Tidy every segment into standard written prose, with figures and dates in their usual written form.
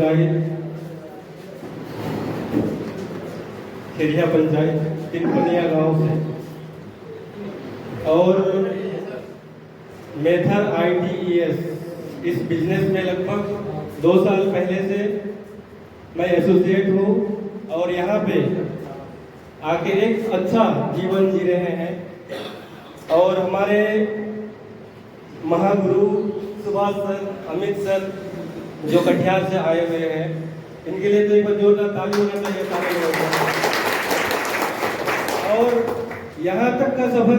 पंचायत, खेरिया पंचायत तिनपनिया गांव से, और मेथर ITES इस बिजनेस में लगभग 2 साल पहले से मैं एसोसिएट हूँ और यहाँ पे आके एक अच्छा जीवन जी रहे हैं। और हमारे महागुरु सुभाष सर, अमित सर जो कटिहार से आए हुए हैं, इनके लिए तो एक बार जोरदार ताली होना चाहिए सारे लोगों को। और यहाँ तक का सफर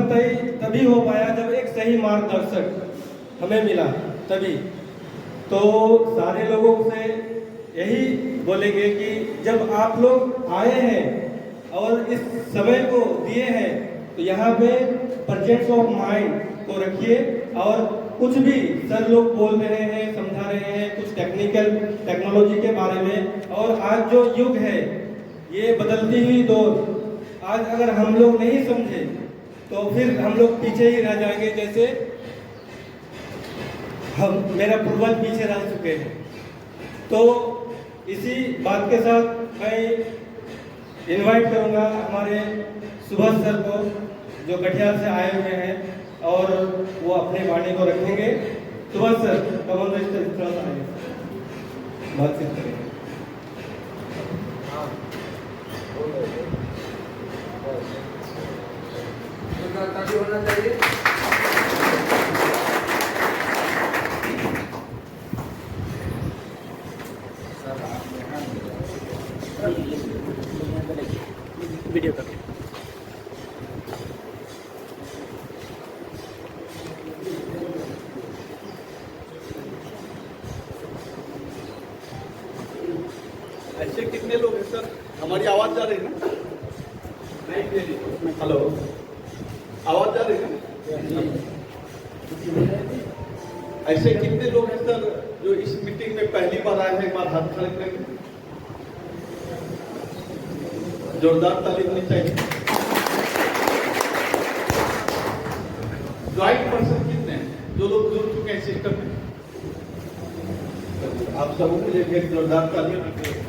तभी हो पाया जब एक सही मार्गदर्शक हमें मिला, तभी। तो सारे लोगों से यही बोलेंगे कि जब आप लोग आए हैं और इस समय को दिए हैं तो यहाँ पे प्रेजेंस ऑफ माइंड को रखिए, और कुछ भी सर लोग बोल रहे हैं, समझा रहे हैं कुछ टेक्नोलॉजी के बारे में, और आज जो युग है ये बदलती हुई दौर, आज अगर हम लोग नहीं समझे तो फिर हम लोग पीछे ही रह जाएंगे, जैसे मेरा पूर्वज पीछे रह चुके हैं। तो इसी बात के साथ मैं इनवाइट करूंगा हमारे सुभाष सर को जो कटिहार से आए हुए हैं, और वो अपने वाणी को रखेंगे। सुभाष सर कमल बातचीत करेंगे। होना चाहिए। वीडियो कर ऐसे कितने लोग हैं सर? हमारी आवाज जा रही है ना? हेलो, आवाज जा रही है ना? ऐसे कितने लोग हैं सर जो इस मीटिंग में पहली बार आए हैं? एक बार हाथ खड़े करेंगे, जोरदार ताली होनी चाहिए। ज्वाइंट पर्सन कितने हैं जो लोग जुड़ चुके हैं सिस्टम में? आप सबों के लिए एक जोरदार ताली होनी चाहिए।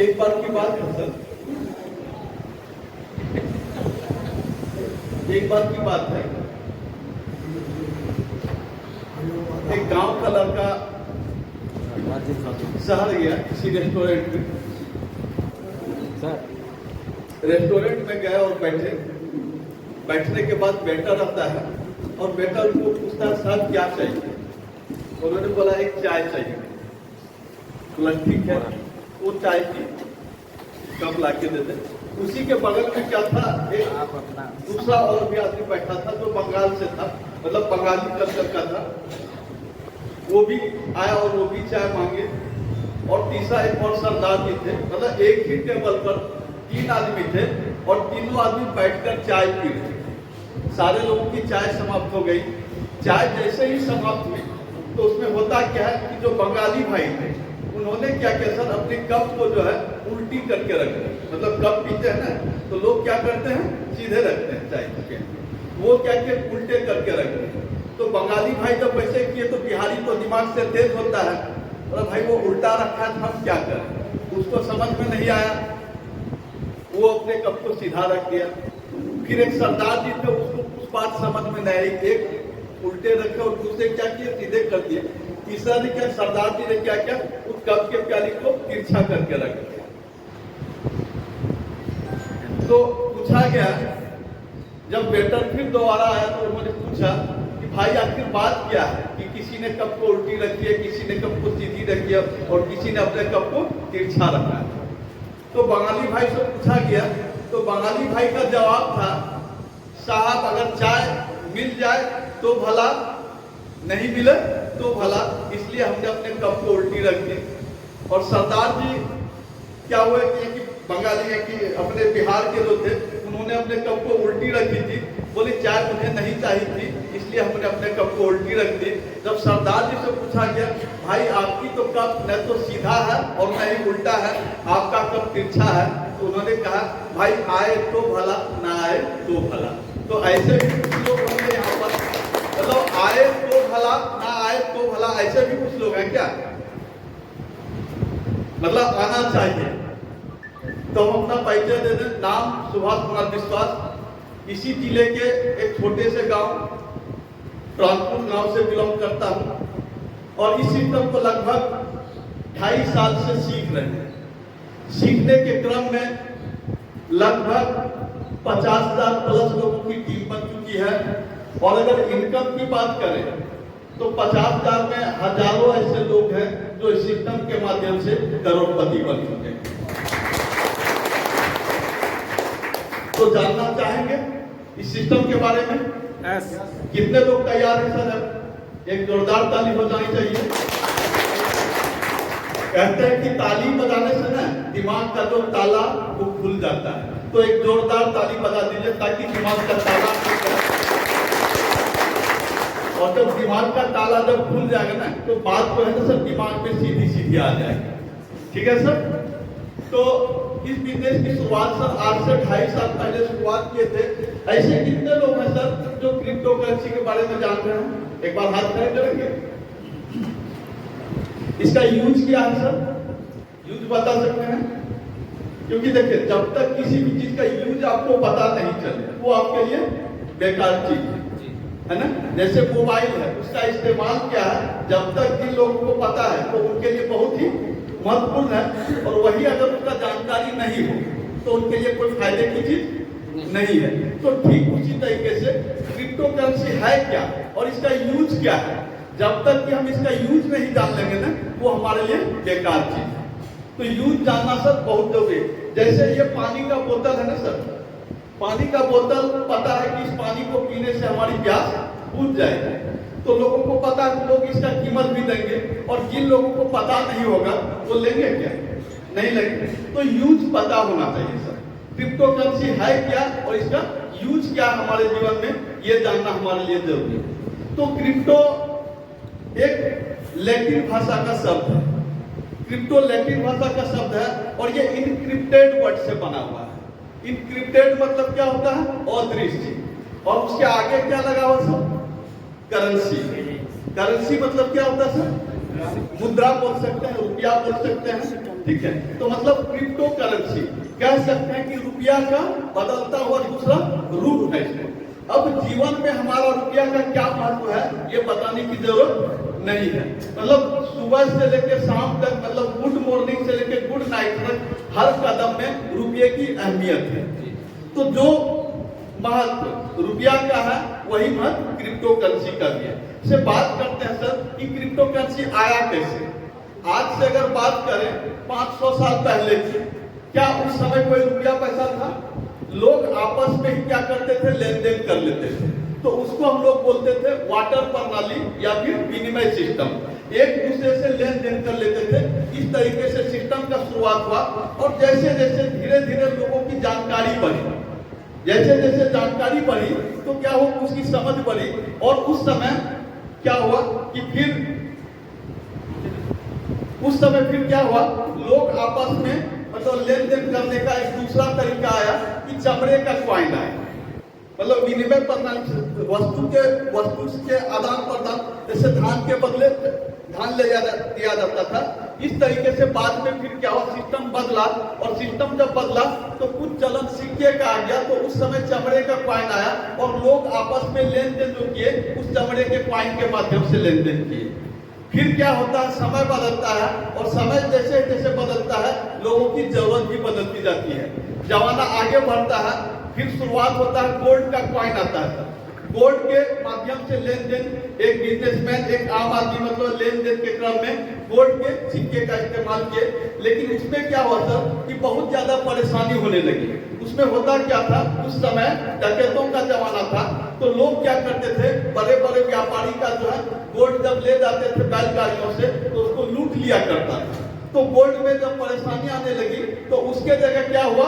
एक बार की बात है सर, एक बार की बात है, एक गांव का लड़का शहर गया किसी रेस्टोरेंट में, रेस्टोरेंट में गया और बैठने के बाद बेटा रहता है और बेटा उनको पूछता है सर क्या चाहिए? उन्होंने बोला एक चाय चाहिए। बोला ठीक है, वो चाय की कप ला के देते। उसी के बगल में क्या था, एक दूसरा और भी आदमी बैठा था जो बंगाल से था, मतलब बंगाली कल्चर का था। वो भी आया और वो भी चाय मांगे, और तीसरा एक और सरदार जी थे, मतलब एक ही टेबल पर 3 आदमी थे और तीनों आदमी बैठकर चाय पी रहे। सारे लोगों की चाय समाप्त हो गई। चाय जैसे ही समाप्त हुई तो उसमें होता क्या है कि जो बंगाली भाई थे उन्होंने क्या किया सर, अपनी कप को जो है उल्टी करके रख दिया। मतलब कप पीते हैं ना तो लोग क्या करते हैं, सीधे रखते हैं चाय के, वो क्या किया उल्टे करके रख दिए। तो बंगाली भाई जब वैसे किए तो बिहारी तो दिमाग से तेज होता है, और भाई वो उल्टा रखा है हम क्या करें, उसको समझ में नहीं आया, वो अपने कप को सीधा रख दिया। फिर एक सरदार जी थे, उसको कुछ बात समझ में नहीं आई, एक उल्टे रखे और दूसरे क्या किए सीधे कर दिए। तीसरा ने क्या, सरदार जी ने क्या किया, उस कप के प्याली को तिरछा करके रख दिया। तो पूछा गया, जब वेटर फिर दोबारा आया तो उन्होंने पूछा कि भाई आखिर बात क्या है कि किसी ने कप को उल्टी रखी है, किसी ने कप को सीधी रखी है और किसी ने अपने कप को तिरछा रखा है। तो बंगाली भाई से पूछा गया तो बंगाली भाई का जवाब था, साहब अगर चाय मिल जाए तो भला, नहीं मिले तो भला, इसलिए हमने अपने कप को उल्टी रख दी। और सरदार जी क्या हुआ कि बंगाली है कि अपने बिहार के जो थे उन्होंने अपने कप को उल्टी रखी थी, बोले चाय मुझे नहीं चाहिए थी इसलिए हमने अपने कप को उल्टी रख दी। जब सरदार जी से पूछा गया, भाई आपकी तो कप न तो सीधा है और न ही उल्टा है, आपका कप तिरछा है, तो उन्होंने कहा भाई आए तो भला, ना आए तो भला। तो ऐसे भी कुछ लोग होंगे यहाँ पर, मतलब आए तो भला ना आए तो भला, ऐसे भी कुछ लोग हैं क्या? मतलब आना चाहिए। तो हम अपना परिचय दे दें। नाम सुभाष कुमार विश्वास, इसी जिले के एक छोटे से गांव प्राणपुर गांव से बिलोंग करता हूं और इस सिस्टम को लगभग 2.5 साल से सीख रहे हैं। सीखने के क्रम में लगभग 50,000 प्लस लोगों की टीम बन चुकी है और अगर इनकम की बात करें तो 50,000 में हजारों ऐसे लोग हैं जो इस सिस्टम के माध्यम से करोड़पति बन चुके हैं। तो जानना चाहेंगे इस सिस्टम के बारे में? कितने लोग तैयार हैं सर? एक जोरदार ताली बजानी चाहिए। कहते हैं कि ताली बजाने से ना दिमाग का जो ताला वो खुल जाता है, तो एक जोरदार ताली बजा दीजिए ताकि दिमाग का ताला खुल जाए। और जब दिमाग का ताला जब खुल जाएगा ना तो बात जो है ना सर दिमाग में सीधी सीधी आ जाएगी। ठीक है सर? तो इस बिजनेस की शुरुआत सर आज से 2.5 साल पहले शुरुआत किए थे। ऐसे कितने लोग हैं सर जो क्रिप्टो करेंसी के बारे में जान रहे हैं? एक बार हाथ खड़े करेंगे। इसका यूज क्या है सर? यूज बता सकते हैं? क्योंकि देखिए जब तक किसी भी चीज का यूज आपको पता नहीं चले वो आपके लिए बेकार चीज है ना। जैसे मोबाइल है, उसका इस्तेमाल क्या है, जब तक जिन लोगों को पता है तो उनके लिए बहुत ही महत्वपूर्ण है, और वही अगर उसका जानकारी नहीं हो तो उनके लिए कोई फायदे की चीज नहीं है। तो ठीक उसी तरीके से क्रिप्टो करेंसी है क्या और इसका यूज क्या है, जब तक कि हम इसका यूज नहीं जान लेंगे ना वो हमारे लिए बेकार चीज है। तो यूज जानना सर बहुत जरूरी है। जैसे ये पानी का बोतल है ना सर, पानी का बोतल पता है कि इस पानी को पीने से हमारी प्यास बुझ जाएगी, तो लोगों को पता है, लोग इसका कीमत भी देंगे, और जिन लोगों को पता नहीं होगा वो लेंगे क्या? नहीं लेंगे। तो यूज पता होना चाहिए सर। क्रिप्टो करेंसी है क्या और इसका यूज क्या हमारे जीवन में, ये जानना हमारे लिए जरूरी है। तो क्रिप्टो एक लैटिन भाषा का शब्द है। क्रिप्टो लैटिन भाषा का शब्द है और ये इनक्रिप्टेड वर्ड से बना हुआ है। इनक्रिप्टेड मतलब क्या होता है? अदृश्य। और उसके आगे क्या लगा हुआ सर? करेंसी। करेंसी मतलब क्या होता है सर? मुद्रा बोल सकते हैं, रुपया बोल सकते हैं। ठीक है, तो मतलब क्रिप्टो करेंसी कह सकते हैं कि रुपया का बदलता हुआ दूसरा रूप है इसमें। अब जीवन में हमारा रुपया का क्या महत्व है ये बताने की जरूरत नहीं है। मतलब सुबह से लेकर शाम तक, मतलब गुड मॉर्निंग से लेकर गुड नाइट तक हर कदम में रुपये की अहमियत है। तो जो महत्व रुपया का है वही महत्व क्रिप्टो करेंसी का भी है। से बात करते हैं सर कि क्रिप्टो करेंसी आया कैसे। आज से अगर बात करें 500 साल पहले की, क्या उस समय कोई रुपया पैसा था? लोग आपस में ही क्या करते थे? लेन देन कर लेते थे। तो उसको हम लोग बोलते थे वाटर प्रणाली या फिर विनिमय सिस्टम। एक दूसरे से लेन देन कर लेते थे। इस तरीके से सिस्टम का शुरुआत हुआ और जैसे जैसे धीरे धीरे लोगों की जानकारी बढ़ी, जैसे जैसे जानकारी बढ़ी तो क्या हुआ, उसकी समझ बढ़ी। और उस समय क्या हुआ कि उस समय फिर क्या हुआ, लोग आपस में मतलब लेन देन करने का एक दूसरा तरीका आया कि चमड़े का कॉइन आया। मतलब विनिमय प्रणाली, वस्तु के आदान प्रदान, जैसे धान के बदले धान ले दिया जाता था। इस तरीके से बाद में फिर क्या हुआ, सिस्टम बदला। और सिस्टम जब बदला तो कुछ चलन सिक्के का आ गया, तो उस समय चमड़े का कॉइन आया और लोग आपस में लेन देन जो किए उस चमड़े के कॉइन के माध्यम से लेन देन किए। फिर क्या होता है, समय बदलता है और समय जैसे जैसे बदलता है लोगों की जरूरत भी बदलती जाती है। जमाना आगे बढ़ता है, फिर शुरुआत होता है गोल्ड का कॉइन आता है। गोल्ड के माध्यम से लेन देन, एक बिजनेसमैन, एक आम आदमी मतलब लेन देन के क्रम में गोल्ड के सिक्के का इस्तेमाल किए। लेकिन उसमें क्या हुआ सर कि बहुत ज्यादा परेशानी होने लगी। उसमें होता क्या था, उस समय डकैतों का जमाना था, तो लोग क्या करते थे, बड़े बड़े व्यापारी का जो है गोल्ड जब ले जाते थे बैलगाड़ियों से तो उसको लूट लिया करता था। तो गोल्ड में जब परेशानी आने लगी तो उसके जगह क्या हुआ,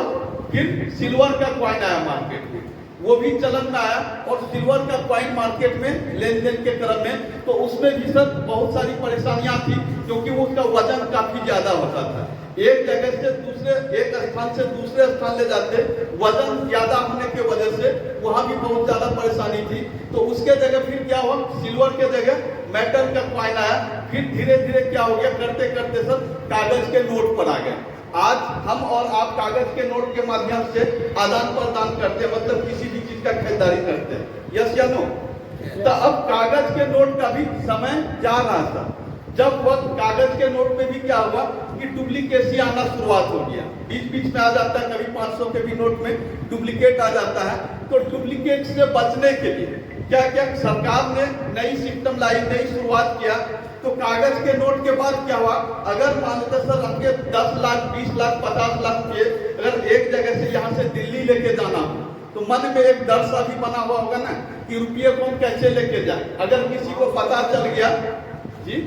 फिर सिल्वर का कॉइन आया मार्केट में। वो भी चलन में आया और सिल्वर का कॉइन मार्केट में लेन देन के क्रम में, तो उसमें भी सर बहुत सारी परेशानियां थी, क्योंकि वो उसका वजन काफी ज्यादा होता था। एक जगह से दूसरे, एक स्थान से दूसरे स्थान ले जाते, वजन ज्यादा होने की वजह से वहां भी बहुत ज्यादा परेशानी थी। तो उसके जगह फिर क्या हुआ, सिल्वर के जगह मेटल का कॉइन आया। फिर धीरे धीरे क्या हो गया, करते करते सर कागज के नोट पर आ गए। आज हम और आप कागज के नोट के माध्यम से आदान प्रदान करते हैं, मतलब किसी भी चीज का खरीदारी करते हैं, यस या नो। तो अब कागज के नोट का भी समय जा रहा था। जब वक्त कागज के नोट में भी क्या हुआ कि डुप्लीकेसी आना शुरुआत हो गया, बीच बीच में आ जाता है, कभी 500 के भी नोट में डुप्लीकेट आ जाता है। तो डुप्लीकेट से बचने के लिए क्या क्या सरकार ने नई सिस्टम लाई, नई शुरुआत किया। तो कागज के नोट के बाद क्या हुआ, अगर मान लेते सर आपके 10 लाख 20 लाख 50 लाख के अगर एक जगह से यहाँ से दिल्ली लेके जाना, तो मन में एक डर सा भी बना हुआ होगा ना कि रुपये को हम कैसे लेके जाए। अगर किसी को पता चल गया जी,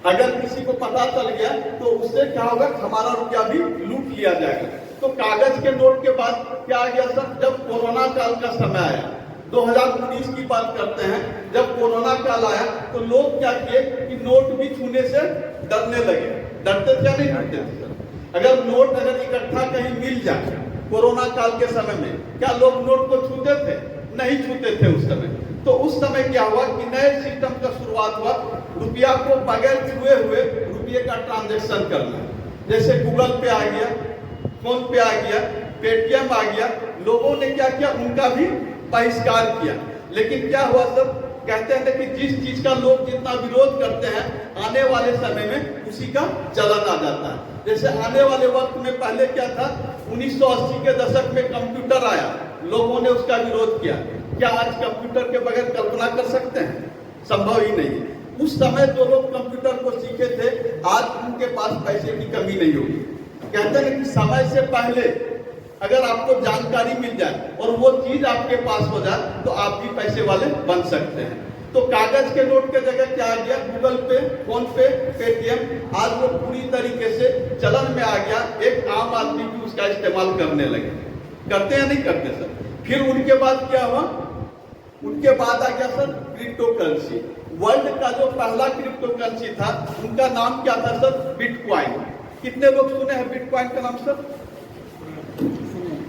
अगर किसी को पता चल गया तो उससे क्या होगा, हमारा रुपया भी लूट लिया जाएगा। तो कागज के नोट के बाद क्या आ गया सर, जब कोरोना काल का समय आया, 2019 की बात करते हैं, जब कोरोना काल आया तो लोग क्या किए कि नोट भी छूने से डरने लगे। डरते थे या नहीं डरते थे सर? अगर नोट अगर इकट्ठा कहीं मिल जाए कोरोना काल के समय में, क्या लोग नोट को छूते थे? नहीं छूते थे उस समय। तो उस समय क्या हुआ कि नए सिस्टम का शुरुआत हुआ, रुपया को बगैर छुए हुए रुपये का ट्रांजैक्शन करना। जैसे गूगल पे आ गया, फोन पे आ गया, पेटीएम आ गया। लोगों ने क्या किया, उनका भी बहिष्कार किया। लेकिन क्या हुआ सर, कहते हैं कि जिस चीज का लोग जितना विरोध करते हैं, आने वाले समय में उसी का चलन आ जाता है। जैसे आने वाले वक्त में पहले क्या था, 1980 के दशक में कंप्यूटर आया, लोगों ने उसका विरोध किया। क्या आज कंप्यूटर के बगैर कल्पना कर सकते हैं? संभव ही नहीं। उस समय जो लोग कंप्यूटर को सीखे थे, आज उनके पास पैसे की कमी नहीं होगी। कहते हैं कि समय से पहले अगर आपको जानकारी मिल जाए और वो चीज आपके पास हो जाए तो आप भी पैसे वाले बन सकते हैं। तो कागज के नोट के जगह क्या आ गया, गूगल पे, फोन पे, पेटीएम, आज वो पूरी तरीके से चलन में आ गया। एक आम आदमी भी उसका इस्तेमाल करने लगे। करते या नहीं करते सर? फिर उनके बाद क्या हुआ, उनके बाद आ गया सर क्रिप्टो करेंसी। वर्ल्ड का जो पहला क्रिप्टो करेंसी था, उनका नाम क्या था सर? बिटकॉइन। कितने लोग सुने हैं बिटकॉइन का नाम सर?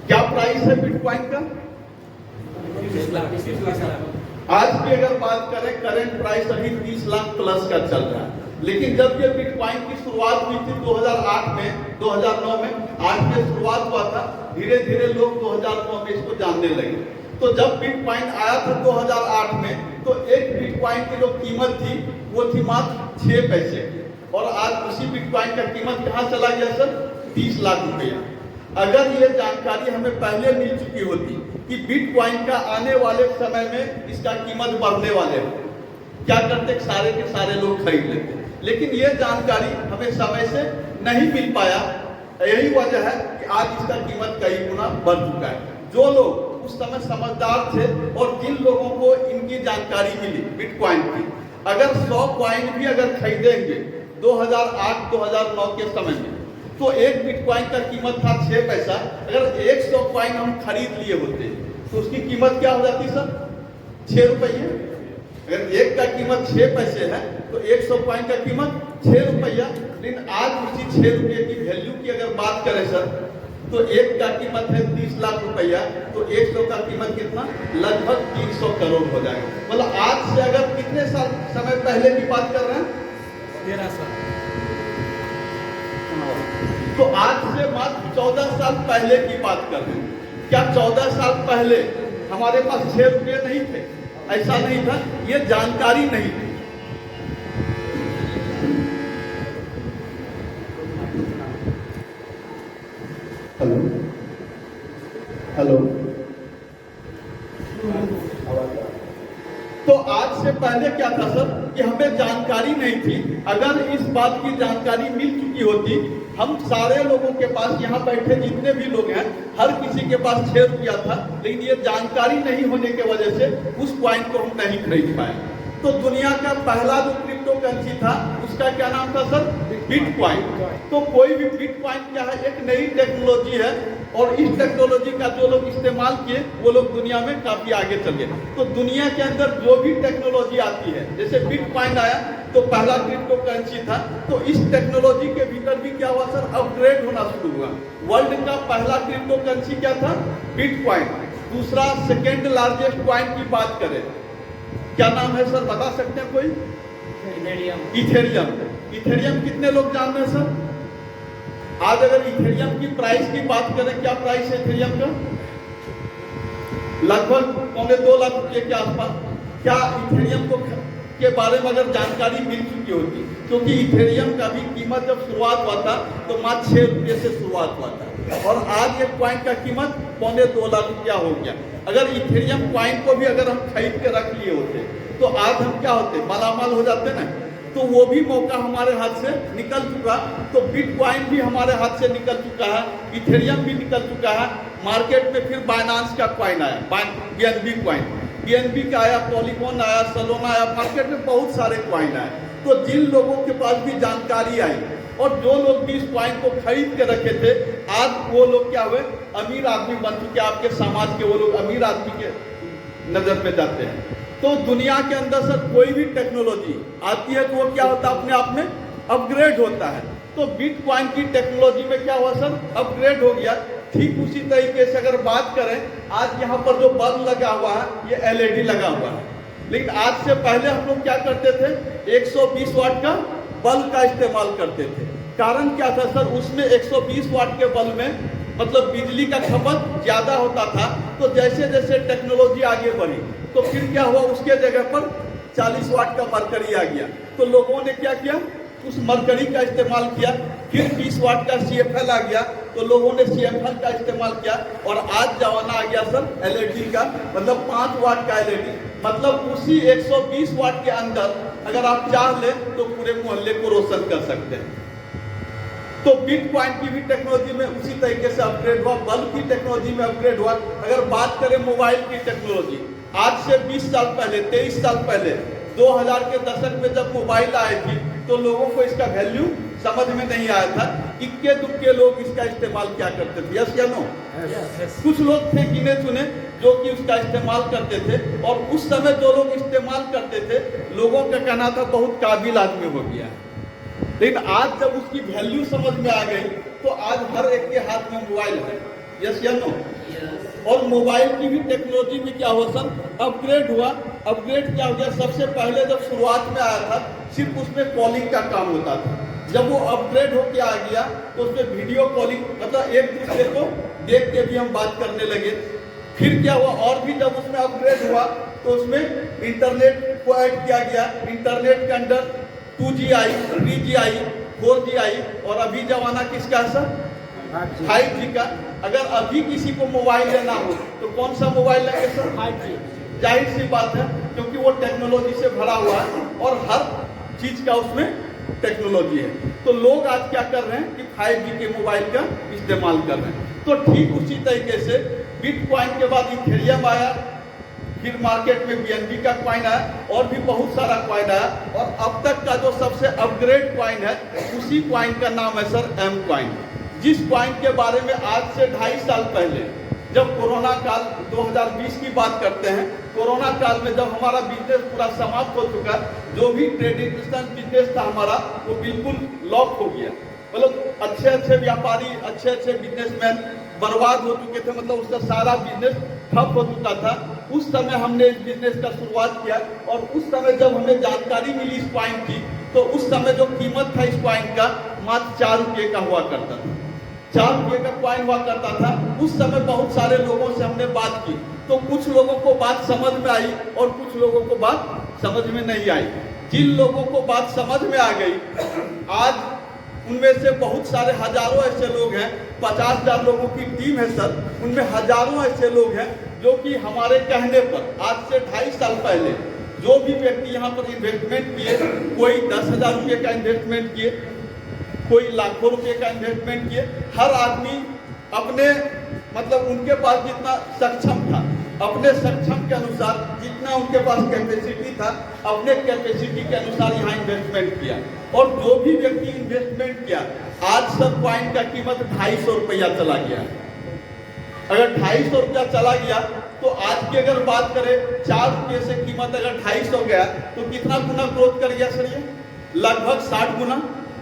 क्या प्राइस है बिटकॉइन का? आज की अगर बात करें, करंट प्राइस अभी 30 लाख प्लस का चल रहा है। लेकिन जब ये बिटकॉइन की शुरुआत हुई थी 2008 में, 2009 में, आज में शुरुआत हुआ था, धीरे धीरे लोग 2009 में इसको जानने लगे। तो जब बिटकॉइन आया था 2008 में, तो एक बिटकॉइन की जो कीमत थी वो थी मात्र 6 पैसे, और आज उसी बिटकॉइन का कीमत कहाँ चला गया सर? 30 लाख रुपया। अगर ये जानकारी हमें पहले मिल चुकी होती कि बिटकॉइन का आने वाले समय में इसका कीमत बढ़ने वाले हो, क्या करते? सारे के सारे लोग खरीद लेते। लेकिन ये जानकारी हमें समय से नहीं मिल पाया। यही वजह है कि आज इसका कीमत कई गुना बढ़ चुका है। जो लोग उस समय समझदार थे और जिन लोगों को इनकी जानकारी मिली बिटकॉइन की, अगर 100 कॉइन भी अगर खरीदेंगे 2008-2009 के समय में, तो एक बिटकॉइन का कीमत था 6 पैसा। अगर 100 कॉइन हम खरीद लिए होते तो उसकी कीमत क्या हो जाती सर? 6 रुपये। अगर एक का कीमत 6 पैसे है तो 100 कॉइन का कीमत 6 रुपया। लेकिन आज उसी 6 रुपये की वैल्यू की अगर बात करें सर, तो एक का कीमत है 30 लाख रुपया, तो 100 का कीमत कितना? लगभग 300 करोड़ हो जाएगा। मतलब आज से अगर कितने साल समय पहले की बात कर रहे हैं? 13 साल। तो आज से मात्र 14 साल पहले की बात कर रहे हैं। क्या 14 साल पहले हमारे पास 6 रुपये नहीं थे? ऐसा नहीं था, ये जानकारी नहीं थी। हेलो हेलो, तो आज से पहले क्या था सर कि हमें जानकारी नहीं थी। अगर इस बात की जानकारी मिल चुकी होती, हम सारे लोगों के पास, यहाँ बैठे जितने भी लोग हैं, हर किसी के पास 6 रुपया था। लेकिन ये जानकारी नहीं होने के वजह से उस पॉइंट को हम नहीं खरीद पाए। तो दुनिया का पहला जो क्रिप्टो करेंसी था उसका क्या नाम था सर? बिटकॉइन। तो कोई भी बिटकॉइन क्या है? एक नई टेक्नोलॉजी है और इस टेक्नोलॉजी का जो लोग इस्तेमाल किए वो लोग दुनिया में काफी आगे चले। तो दुनिया के अंदर जो भी टेक्नोलॉजी आती है, जैसे बिटकॉइन आया तो पहला क्रिप्टो करेंसी था, तो इस टेक्नोलॉजी के भीतर भी क्या हुआ सर? अपग्रेड होना शुरू हुआ। वर्ल्ड का पहला क्रिप्टो करेंसी क्या था? बिटकॉइन। दूसरा सेकेंड लार्जेस्ट कॉइन की बात करें, क्या नाम है सर? बता सकते हैं कोई? इथेरियम। इथेरियम कितने लोग जानते हैं सर? आज अगर इथेरियम की प्राइस की बात करें, क्या प्राइस है इथेरियम का? लगभग 2.25 लाख रुपए के आसपास। क्या इथेरियम को के बारे में अगर जानकारी मिल चुकी होती, क्योंकि इथेरियम का भी कीमत जब शुरुआत हुआ था तो मात्र 6 रुपये से शुरुआत हुआ था और आज एक कॉइन का कीमत 2.25 लाख रुपया हो गया। अगर इथेरियम कॉइन को भी अगर हम खरीद के रख लिए होते तो आज हम क्या होते? मालामाल हो जाते ना। तो वो भी मौका हमारे हाथ से निकल चुका। तो बिटकॉइन भी हमारे हाथ से निकल चुका है, इथेरियम भी निकल चुका है। मार्केट में फिर बाइनांस का कॉइन आया, BNB कॉइन, BNB का आया, पॉलीगॉन आया, सोलोना आया, मार्केट में बहुत सारे कॉइन आए। तो जिन लोगों के पास भी जानकारी आई और जो लोग भी इस कॉइन को खरीद के रखे थे, आज वो लोग क्या हुए? अमीर आदमी बन चुके। आपके समाज के वो लोग अमीर आदमी के नजर में जाते हैं। तो दुनिया के अंदर सर कोई भी टेक्नोलॉजी आती है तो वो क्या होता है? अपने आप में अपग्रेड होता है। तो बिटकॉइन की टेक्नोलॉजी में क्या हुआ सर? अपग्रेड हो गया। ठीक उसी तरीके से अगर बात करें, आज यहाँ पर जो बल्ब लगा हुआ है ये LED लगा हुआ है, लेकिन आज से पहले हम लोग क्या करते थे? 120 वाट का बल्ब का इस्तेमाल करते थे। कारण क्या था सर? उसमें 120 वाट के बल्ब में मतलब बिजली का खपत ज्यादा होता था। तो जैसे जैसे टेक्नोलॉजी आगे बढ़ी तो फिर क्या हुआ? उसके जगह पर 40 वाट का मरकरी आ गया। तो लोगों ने क्या किया? उस मरकरी का इस्तेमाल किया। फिर 20 वाट का CFL आ गया तो लोगों ने CFL का इस्तेमाल किया और आज जमाना आ गया सर LED का, मतलब 5 वाट का LED। मतलब उसी 120 वाट के अंदर अगर आप चाह लें तो पूरे मोहल्ले को रोशन कर सकते हैं। तो बिटकॉइन की भी टेक्नोलॉजी में उसी तरीके से अपग्रेड हुआ, बल्ब की टेक्नोलॉजी में अपग्रेड हुआ। अगर बात करें मोबाइल की टेक्नोलॉजी, आज से 20 साल पहले, 23 साल पहले, 2000 के दशक में जब मोबाइल आए थी तो लोगों को इसका वैल्यू समझ में नहीं आया था। इक्के दुक्के लोग इसका इस्तेमाल क्या करते थे? यस या नो? कुछ लोग थे गिने चुने जो कि उसका इस्तेमाल करते थे और उस समय जो लोग इस्तेमाल करते थे लोगों का कहना था बहुत काबिल आदमी हो गया। लेकिन आज जब उसकी वैल्यू समझ में आ गई तो आज हर एक के हाथ में मोबाइल है। यस या नो? और मोबाइल की भी टेक्नोलॉजी में क्या हुआ सर? अपग्रेड हुआ। अपग्रेड क्या हो गया? सबसे पहले जब शुरुआत में आया था सिर्फ उसमें कॉलिंग का काम होता था। जब वो अपग्रेड होके आ गया तो उसमें वीडियो कॉलिंग, मतलब एक दूसरे को देख के भी हम बात करने लगे। फिर क्या हुआ? और भी जब उसमें अपग्रेड हुआ तो उसमें इंटरनेट को ऐड किया गया। इंटरनेट के अंदर 2G आई, 3G आई, 4G आई और अभी जमाना किसका है सर? 5G का। अगर अभी किसी को मोबाइल लेना हो तो कौन सा मोबाइल लेंगे सर? 5G। जाहिर सी बात है क्योंकि वो टेक्नोलॉजी से भरा हुआ है और हर चीज का उसमें टेक्नोलॉजी है। तो लोग आज क्या कर रहे हैं कि 5G के मोबाइल का इस्तेमाल कर रहे हैं। तो ठीक उसी तरीके से बिटकॉइन के बाद इथेरियम आया, फिर मार्केट में BNB का कॉइन आया और भी बहुत सारा कॉइन आया और अब तक का जो सबसे अपग्रेड कॉइन है उसी कॉइन का नाम है सर M कॉइन। जिस कॉइन के बारे में आज से 2.5 साल पहले जब कोरोना काल 2020 की बात करते हैं, कोरोना काल में जब हमारा बिजनेस पूरा समाप्त हो चुका, जो भी ट्रेडिशनल बिजनेस था हमारा वो बिल्कुल लॉक हो गया। मतलब अच्छे व्यापारी, अच्छे बिजनेसमैन बर्बाद हो चुके थे, मतलब उसका सारा बिजनेस ठप हो चुका था। उस समय हमने इस बिजनेस का शुरुआत किया और उस समय जब हमें जानकारी मिली इस कॉइन की तो उस समय जो कीमत था इस कॉइन का मात्र 4 रुपये का हुआ करता था। 4 रुपये का कॉइन हुआ करता था। उस समय बहुत सारे लोगों से हमने बात की तो कुछ लोगों को बात समझ में आई और कुछ लोगों को बात समझ में नहीं आई। जिन लोगों को बात समझ में आ गई, आज उनमें से बहुत सारे हजारों ऐसे लोग हैं, 50,000 लोगों की टीम है सर, उनमें हजारों ऐसे लोग हैं जो कि हमारे कहने पर आज से 2.5 साल पहले जो भी व्यक्ति यहाँ पर इन्वेस्टमेंट किए, कोई 10,000 रुपये का इन्वेस्टमेंट किए, कोई लाखों रुपए का इन्वेस्टमेंट किए, हर आदमी अपने मतलब उनके पास जितना सक्षम था अपने सक्षम के अनुसार जितना उनके पास कैपेसिटी था, अपने कैपेसिटी के अनुसार यहाँ इन्वेस्टमेंट किया। और जो भी व्यक्ति इन्वेस्टमेंट किया, आज सब कॉइन का कीमत 250 रुपया चला गया। अगर 250 रुपया चला गया तो आज की अगर बात करें 4 रुपये से कीमत अगर 250 हो गया तो कितना गुना ग्रोथ कर गया सर? ये लगभग 60 गुना।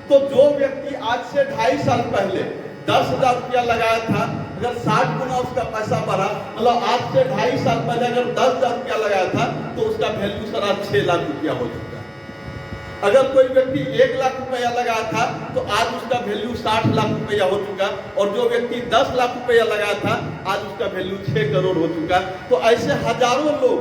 तो जो व्यक्ति आज से 2.5 साल पहले 10,000 रुपया लगाया था, अगर 60 गुना उसका पैसा बढ़ा, मतलब आज से 2.5 साल पहले अगर 10,000 रुपया लगाया था तो उसका वैल्यू सर आज 6 लाख रुपया हो चुका है। अगर कोई व्यक्ति 1 लाख रुपया लगाया था तो आज उसका वैल्यू 60 लाख रुपया हो चुका। और जो व्यक्ति 10 लाख रुपया लगाया था, आज उसका वैल्यू 6 करोड़ हो चुका। तो ऐसे हजारों लोग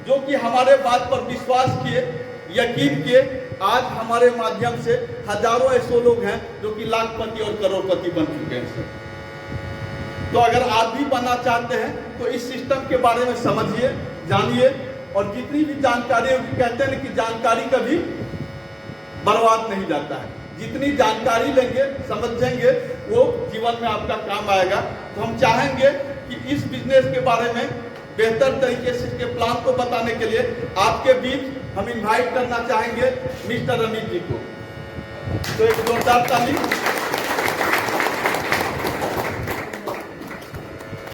जो कि हमारे बात पर विश्वास किए, यकीन किए, आज हमारे माध्यम से हजारों ऐसे लोग हैं जो कि लाखपति और करोड़पति बन चुके हैं सर। तो अगर आप भी बनना चाहते हैं तो इस सिस्टम के बारे में समझिए, जानिए, और जितनी भी जानकारी होगी, कहते हैं कि जानकारी कभी बर्बाद नहीं जाता है। जितनी जानकारी लेंगे, समझेंगे, वो जीवन में आपका काम आएगा। तो हम चाहेंगे कि इस बिजनेस के बारे में बेहतर तरीके से इसके प्लान को बताने के लिए आपके बीच हम इनवाइट करना चाहेंगे मिस्टर रमीत जी को। तो एक जोरदार ताली।